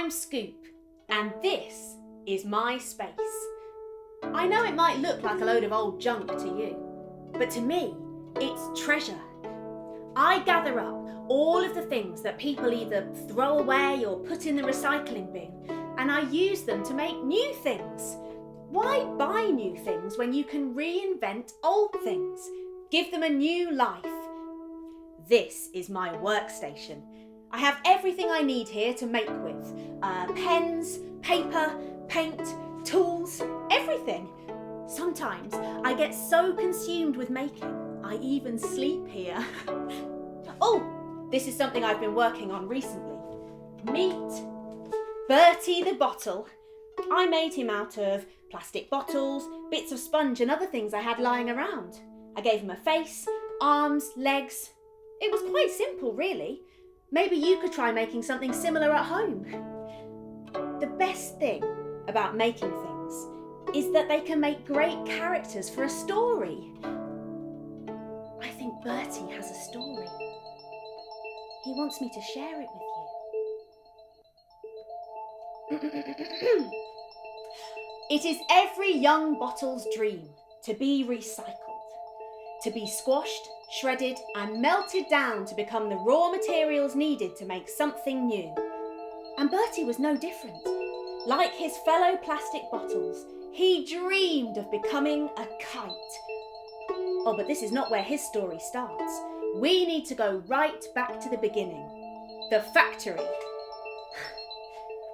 I'm Scoop, and this is my space. I know it might look like a load of old junk to you, but to me, it's treasure. I gather up all of the things that people either throw away or put in the recycling bin, and I use them to make new things. Why buy new things when you can reinvent old things? Give them a new life. This is my workstation. I have everything I need here to make with. Pens, paper, paint, tools, everything. Sometimes I get so consumed with making, I even sleep here. Oh, this is something I've been working on recently. Meet Bertie the bottle. I made him out of plastic bottles, bits of sponge and other things I had lying around. I gave him a face, arms, legs. It was quite simple, really. Maybe you could try making something similar at home. The best thing about making things is that they can make great characters for a story. I think Bertie has a story. He wants me to share it with you. It is every young bottle's dream to be recycled, to be squashed, shredded and melted down to become the raw materials needed to make something new. And Bertie was no different. Like his fellow plastic bottles, he dreamed of becoming a kite. Oh, but this is not where his story starts. We need to go right back to the beginning. The factory.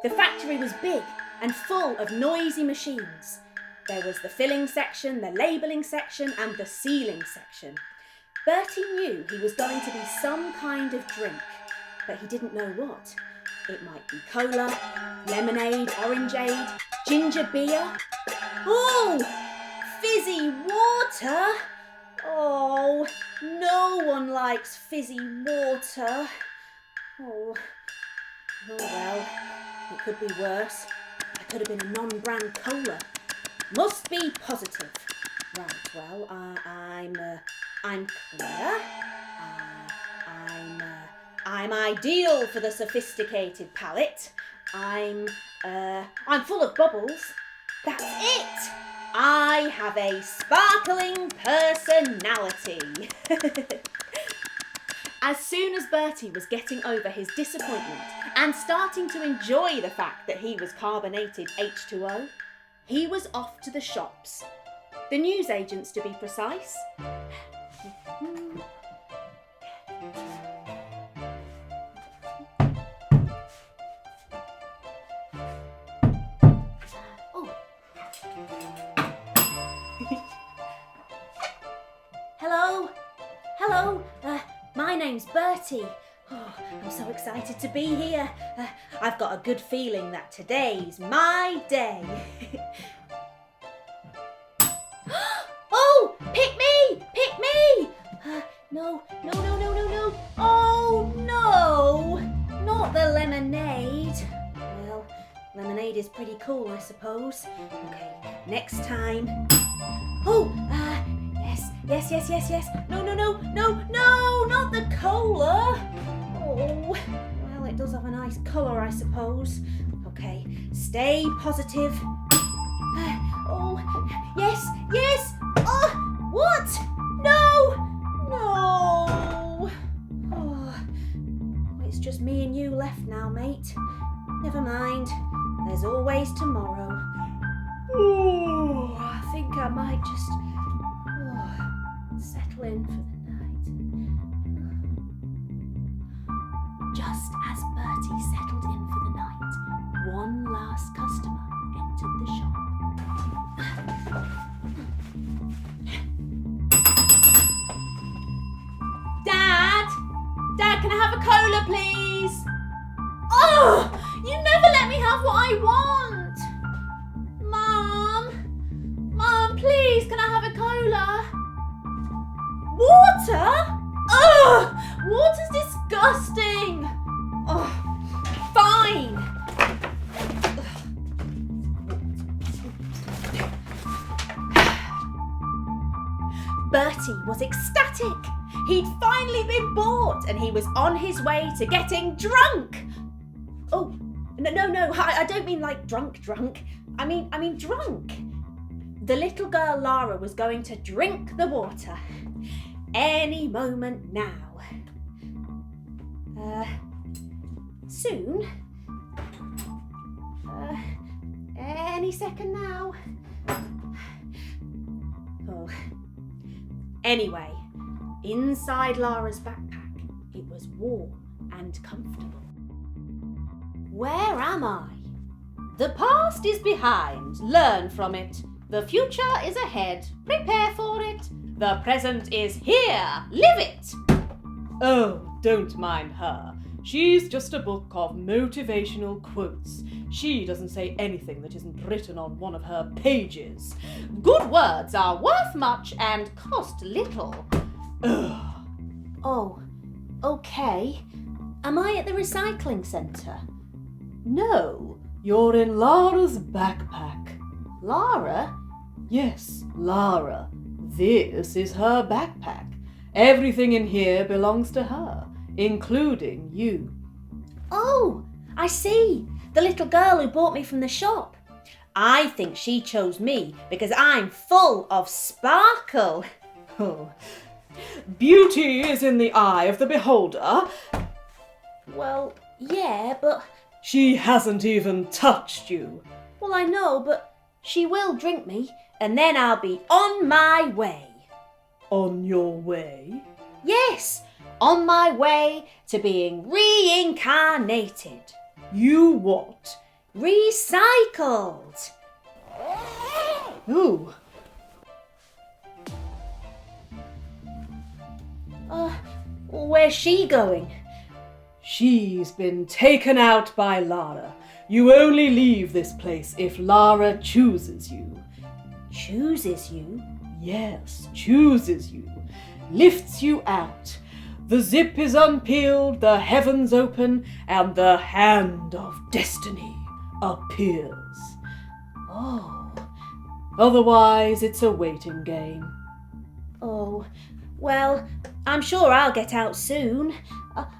The factory was big and full of noisy machines. There was the filling section, the labelling section and the sealing section. Bertie knew he was going to be some kind of drink, but he didn't know what. It might be cola, lemonade, orangeade, ginger beer. Oh, fizzy water. Oh, no one likes fizzy water. Oh well, it could be worse. I could have been a non-brand cola. Must be positive. Right, well, I'm clear. I'm ideal for the sophisticated palate. I'm full of bubbles. That's it. I have a sparkling personality. As soon as Bertie was getting over his disappointment and starting to enjoy the fact that he was carbonated H2O, he was off to the shops. The newsagents, to be precise. Hello, my name's Bertie. Oh, I'm so excited to be here. I've got a good feeling that today's my day. Oh, pick me! No. Oh, no, not the lemonade. Well, lemonade is pretty cool, I suppose. Okay, next time. Oh, yes. No, not the cola. Oh, well, it does have a nice colour, I suppose. Okay, stay positive. Oh, yes. Oh, what? No. Oh, it's just me and you left now, mate. Never mind. There's always tomorrow. Oh, I think I might just settle in for the night. Just as Bertie settled in for the night, one last customer entered the shop. Dad, can I have a cola, please? Oh, you never let me have what I want. Mom, please, can I have a cola? Water? Ugh! Water's disgusting! Oh, fine! Bertie was ecstatic. He'd finally been bought and he was on his way to getting drunk. Oh, No, I don't mean like drunk. I mean drunk. The little girl Lara was going to drink the water any moment now. Soon? Any second now? Oh. Anyway, inside Lara's backpack, it was warm and comfortable. Where am I? The past is behind. Learn from it. The future is ahead. Prepare for it. The present is here. Live it. Oh, don't mind her. She's just a book of motivational quotes. She doesn't say anything that isn't written on one of her pages. Good words are worth much and cost little. Ugh. Oh, okay. Am I at the recycling centre? No, you're in Lara's backpack. Lara? Yes, Lara. This is her backpack. Everything in here belongs to her, including you. Oh, I see. The little girl who bought me from the shop. I think she chose me because I'm full of sparkle. Oh, beauty is in the eye of the beholder. Well, yeah, but... She hasn't even touched you. Well, I know, but she will drink me, and then I'll be on my way. On your way? Yes, on my way to being reincarnated. You what? Recycled. Ooh. Where's she going? She's been taken out by Lara. You only leave this place if Lara chooses you. Chooses you? Yes, chooses you. Lifts you out. The zip is unpeeled, the heavens open, and the hand of destiny appears. Oh. Otherwise, it's a waiting game. Oh, well, I'm sure I'll get out soon.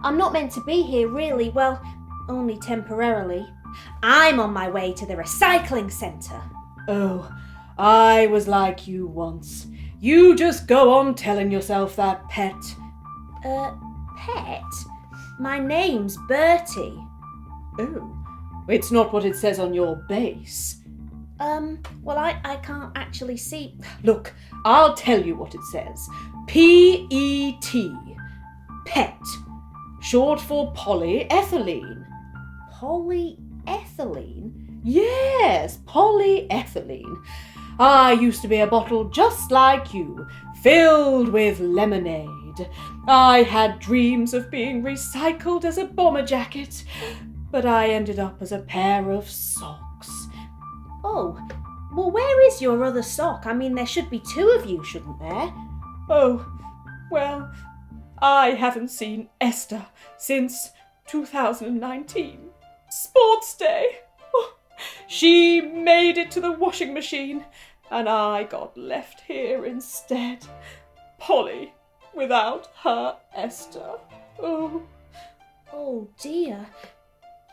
I'm not meant to be here, really. Well, only temporarily. I'm on my way to the recycling centre. Oh, I was like you once. You just go on telling yourself that, pet. Pet? My name's Bertie. Oh, it's not what it says on your base. Well, I can't actually see. Look, I'll tell you what it says. P-E-T. Pet. Short for polyethylene. Polyethylene? Yes, polyethylene. I used to be a bottle just like you, filled with lemonade. I had dreams of being recycled as a bomber jacket, but I ended up as a pair of socks. Oh, well, where is your other sock? I mean, there should be two of you, shouldn't there? Oh, well, I haven't seen Esther since 2019. Sports Day. Oh, she made it to the washing machine, and I got left here instead. Polly, without her Esther. Oh. Oh dear.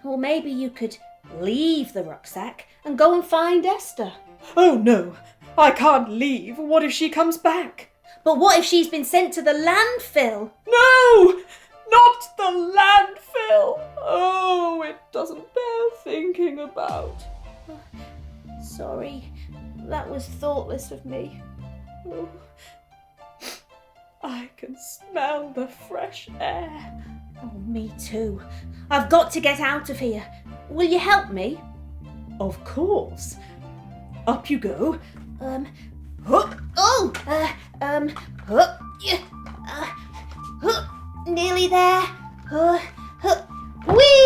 Well, maybe you could leave the rucksack and go and find Esther. Oh no, I can't leave. What if she comes back? But what if she's been sent to the landfill? No! Not the landfill! Oh, it doesn't bear thinking about. Sorry, that was thoughtless of me. Oh. I can smell the fresh air. Oh, me too. I've got to get out of here. Will you help Of course. Up you go. Nearly there. Whee!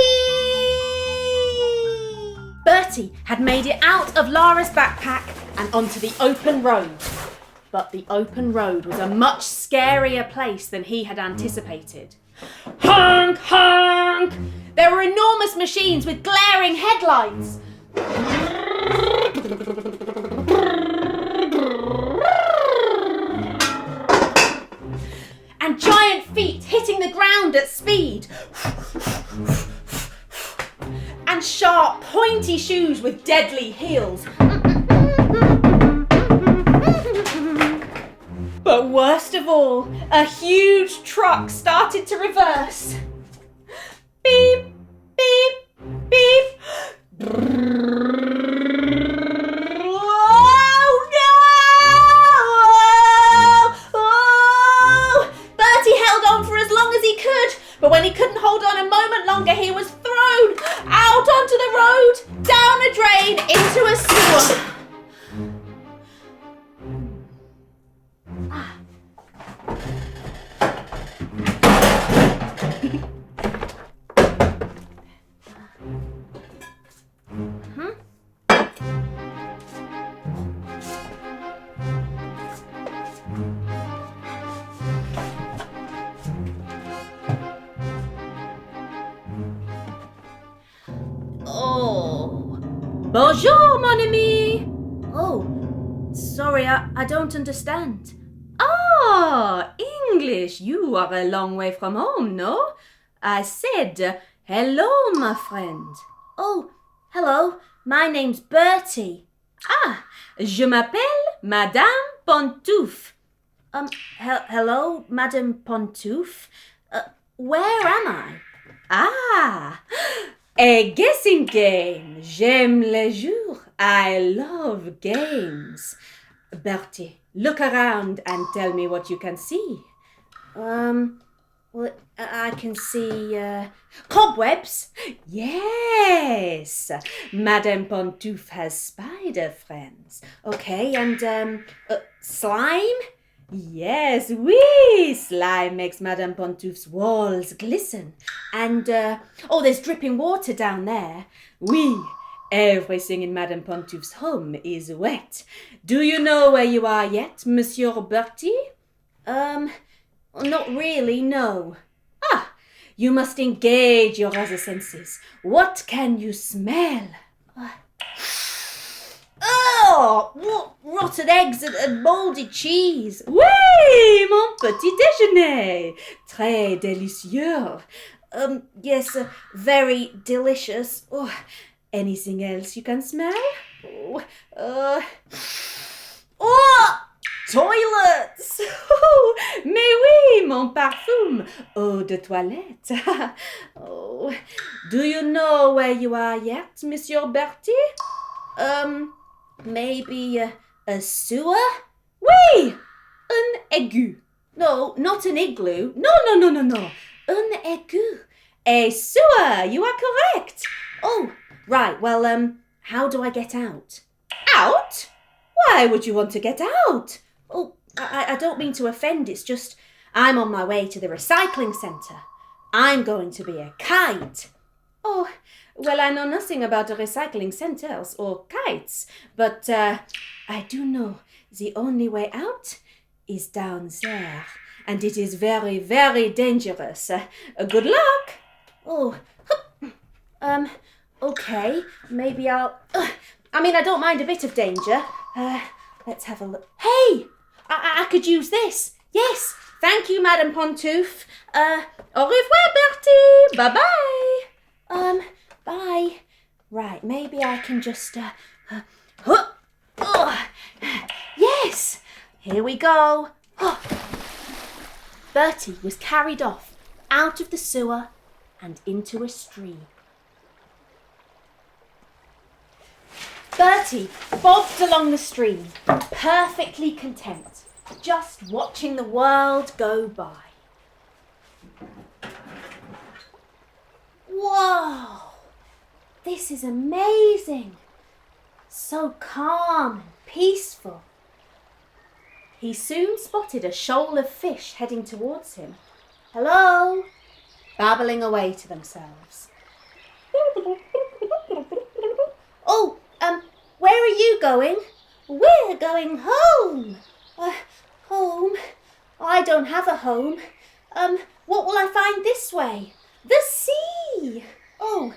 Bertie had made it out of Lara's backpack and onto the open road. But the open road was a much scarier place than he had anticipated. Honk, honk! There were enormous machines with glaring headlights. And giant feet hitting the ground at speed. And sharp shoes with deadly heels. But worst of all, a huge truck started to reverse. Beep, beep, beep. Oh no! Oh! Bertie held on for as long as he could, but when he couldn't hold on a moment longer, he was thrown out onto the road, down a drain, into a sewer. Oh, bonjour, mon ami. Oh, sorry, I don't understand. Ah, English. You are a long way from home, no? I said, hello, my friend. Oh, hello. My name's Bertie. Ah, je m'appelle Madame Pantouf. Hello, Madame Pantouf. Where am I? Ah, a guessing game. J'aime les jeux. I love games. Bertie, look around and tell me what you can see. Well, I can see cobwebs. Yes, Madame Pantouf has spider friends. Okay, and slime? Yes, oui, slime makes Madame Pantouf's walls glisten. And, there's dripping water down there. Oui, everything in Madame Pantouf's home is wet. Do you know where you are yet, Monsieur Bertie? Not really, no. Ah, you must engage your other senses. What can you smell? Oh, rotten eggs and mouldy cheese. Oui, mon petit déjeuner. Très délicieux. Yes, very delicious. Oh, anything else you can smell? Toilets! Mais oui, mon parfum. Eau de toilette. Oh, do you know where you are yet, Monsieur Bertie? Maybe a sewer? Oui! Un aigu. No, not an igloo. No. Un aigu. A sewer. You are correct. Oh, right. Well, how do I get out? Out? Why would you want to get out? Oh, I don't mean to offend. It's just I'm on my way to the recycling centre. I'm going to be a kite. Oh, well, I know nothing about the recycling centres or kites, but I do know the only way out is down there, and it is very, very dangerous. Good luck. Oh, okay, maybe I'll... I don't mind a bit of danger. Let's have a look. Hey, I could use this. Yes, thank you, Madame Pantouf. Au revoir, Bertie. Bye-bye. Bye. Right, maybe I can just... Yes, here we go. Bertie was carried off out of the sewer and into a stream. Bertie bobbed along the stream, perfectly content, just watching the world go by. Whoa! This is amazing. So calm and peaceful. He soon spotted a shoal of fish heading towards him. Hello? Babbling away to themselves. Oh, where are you going? We're going home. Home? I don't have a home. What will I find this way? The sea. Oh,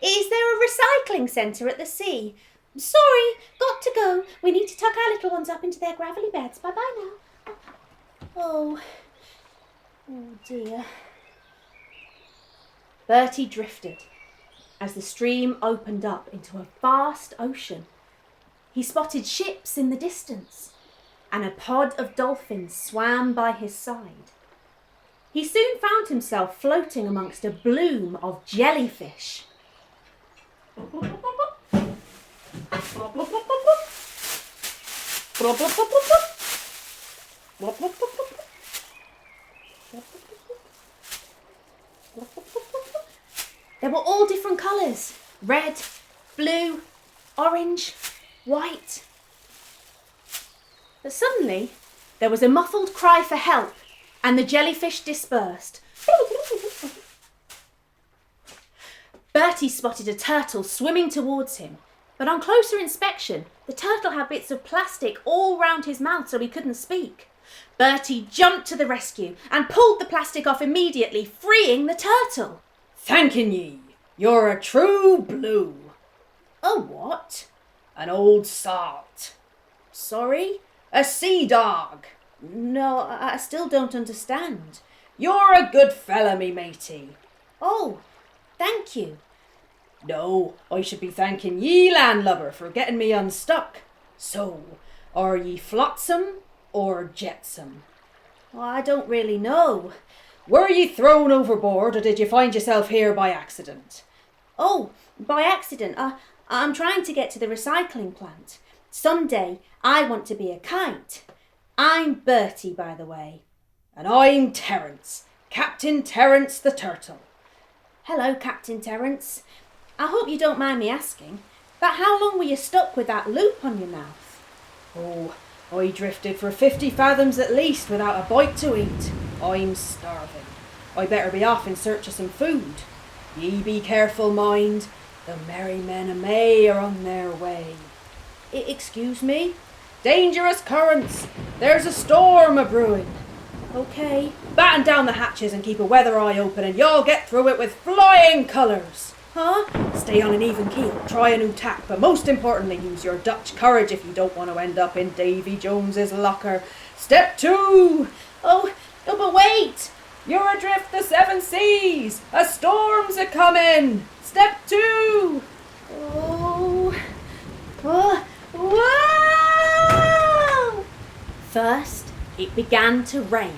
is there a recycling centre at the sea? Sorry, got to go. We need to tuck our little ones up into their gravelly beds. Bye-bye now. Oh dear. Bertie drifted as the stream opened up into a vast ocean. He spotted ships in the distance, and a pod of dolphins swam by his side. He soon found himself floating amongst a bloom of jellyfish. They were all different colours: red, blue, orange, white. But suddenly there was a muffled cry for help, and the jellyfish dispersed. Bertie spotted a turtle swimming towards him, but on closer inspection, the turtle had bits of plastic all round his mouth so he couldn't speak. Bertie jumped to the rescue and pulled the plastic off immediately, freeing the turtle. Thanking ye, you're a true blue. A what? An old salt. Sorry? A sea dog. No, I still don't understand. You're a good fella, me matey. Oh, thank you. No, I should be thanking ye, landlubber, for getting me unstuck. So, are ye flotsam or jetsam? Well, I don't really know. Were ye thrown overboard, or did you find yourself here by accident? Oh, by accident. I'm trying to get to the recycling plant. Someday I want to be a kite. I'm Bertie, by the way. And I'm Terence, Captain Terence the Turtle. Hello, Captain Terence. I hope you don't mind me asking, but how long were you stuck with that loop on your mouth? Oh, I drifted for 50 fathoms at least without a bite to eat. I'm starving. I better be off in search of some food. Ye be careful, mind. The merry men of May are on their way. Excuse me? Dangerous currents. There's a storm a-brewing. Okay. Batten down the hatches and keep a weather eye open and you'll get through it with flying colours. Huh? Stay on an even keel, try a new tack, but most importantly use your Dutch courage if you don't want to end up in Davy Jones's locker. Step 2. Oh, but wait! You're adrift the 7 seas. A storm's a-comin'. Step 2. Oh. Whoa! First, it began to rain.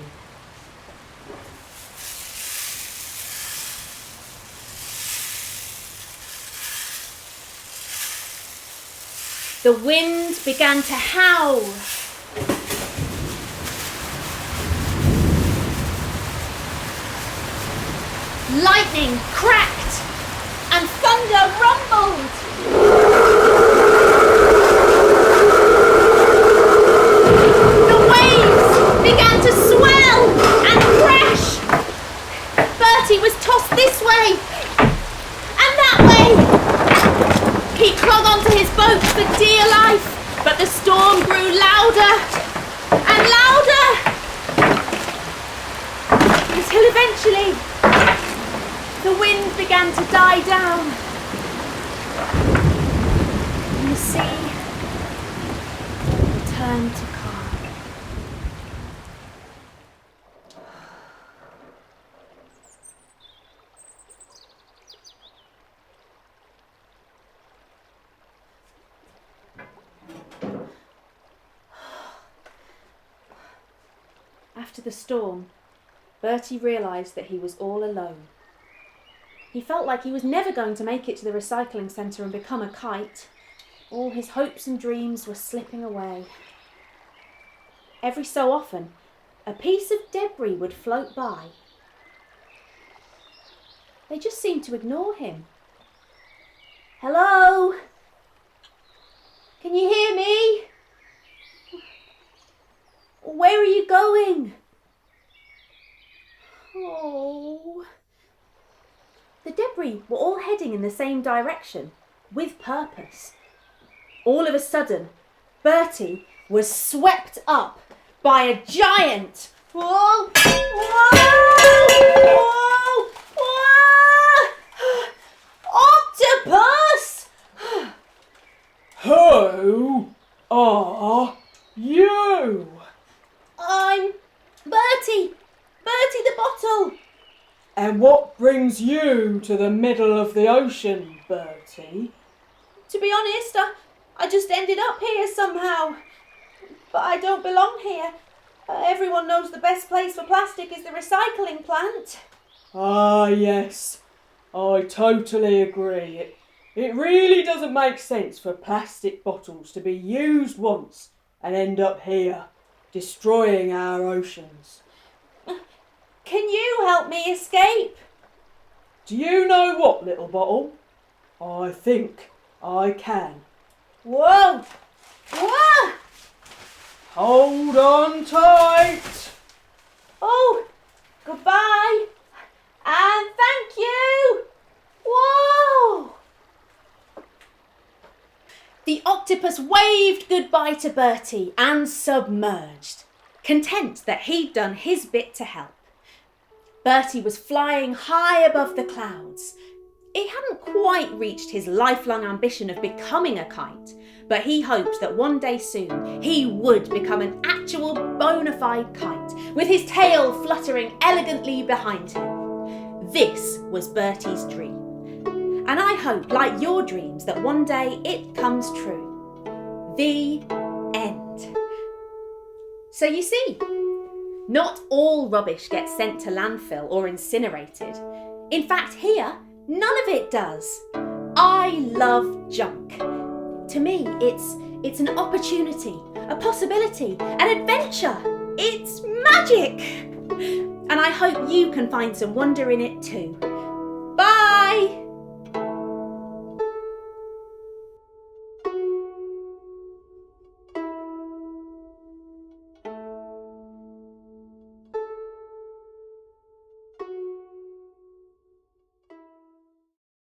The wind began to howl. Lightning cracked and thunder rumbled. The waves began to swell and crash. Bertie was tossed this way and that way. He clung onto his boat for dear life, but the storm grew louder and louder until eventually the wind began to die down and the sea returned to calm. After the storm, Bertie realised that he was all alone. He felt like he was never going to make it to the recycling centre and become a kite. All his hopes and dreams were slipping away. Every so often, a piece of debris would float by. They just seemed to ignore him. Hello? Can you hear me? Where are you going? Oh. The debris were all heading in the same direction, with purpose. All of a sudden, Bertie was swept up by a giant. Whoa! Whoa! Whoa! Whoa! Octopus! Who are you? I'm Bertie. Bertie the bottle. And what brings you to the middle of the ocean, Bertie? To be honest, I just ended up here somehow. But I don't belong here. Everyone knows the best place for plastic is the recycling plant. Ah, yes. I totally agree. It really doesn't make sense for plastic bottles to be used once and end up here, destroying our oceans. Can you help me escape? Do you know what, little bottle? I think I can. Whoa! Whoa! Hold on tight! Oh, goodbye. And thank you. Whoa! The octopus waved goodbye to Bertie and submerged, content that he'd done his bit to help. Bertie was flying high above the clouds. He hadn't quite reached his lifelong ambition of becoming a kite, but he hoped that one day soon he would become an actual bona fide kite, with his tail fluttering elegantly behind him. This was Bertie's dream. And I hope, like your dreams, that one day it comes true. The end. So you see, not all rubbish gets sent to landfill or incinerated. In fact, here, none of it does. I love junk. To me, it's an opportunity, a possibility, an adventure. It's magic. And I hope you can find some wonder in it too.